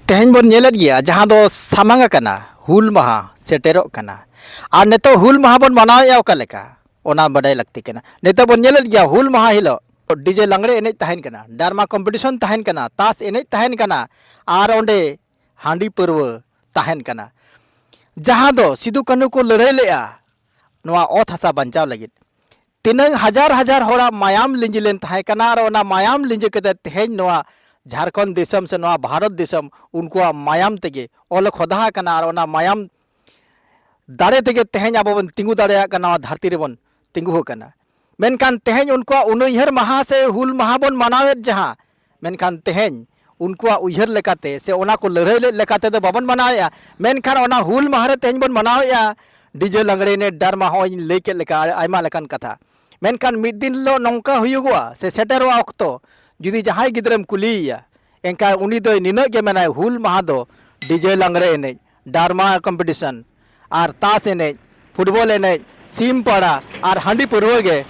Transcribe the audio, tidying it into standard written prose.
तेहन बन नेलेद गया जहाँ दो सामांग कना हुल महा सेटेरोग कना और नेतो हुल महा बन मनाया ओका लेका ओना बड़ाई लगती कना नेतो बन नेलेद गया हुल महा हिलो डीजे लंगड़े एनेज तहन कना डारमा कॉम्पिटिशन तहन कना तास एनेज तहन कना और ओंडे हांडी पर्व तहन कना जहाँ दो सिदु कानू को लड़ाई लेआ नोआ ओत हसा बंचाव लगित तीन हजार हजार होड़ा मायाम लिंजिलेन तहन कना और ओना मायाम लिंजे कते तेहन नोआ झारखंड देशम से नोआ भारत देशम उनको मायाम तेगे ओल खोदा कना और ओना मायाम दाड़े तेगे तेहन अब बन तिंगु दाड़े कना धरती रे बन तिंगु कना मेनकान तेहन उनको उनहर महा से हुल महा बन मनावेद जहाँ मेनकान तेहन उनको उहर लेकाते से ओना को लड़ाई लेकाते तो बाबन मनाया मेनकान ओना हुल महा रे तेहन बन मनाया डीजे लंगड़े ने डरमा हो लेके लेका आयमा लेकान कथा मेनकान मिद दिन लो नौका हुयुगवा से सेटेरवा अक्तो जुदी जहां गिद्रम कुलिया एंका उनी दो निना के मेना हुल महा दो डीजे लंगड़े एने डारमा कॉम्पिटिशन और तास एने फुटबॉल एने सीम पड़ा और हांडी पुरवे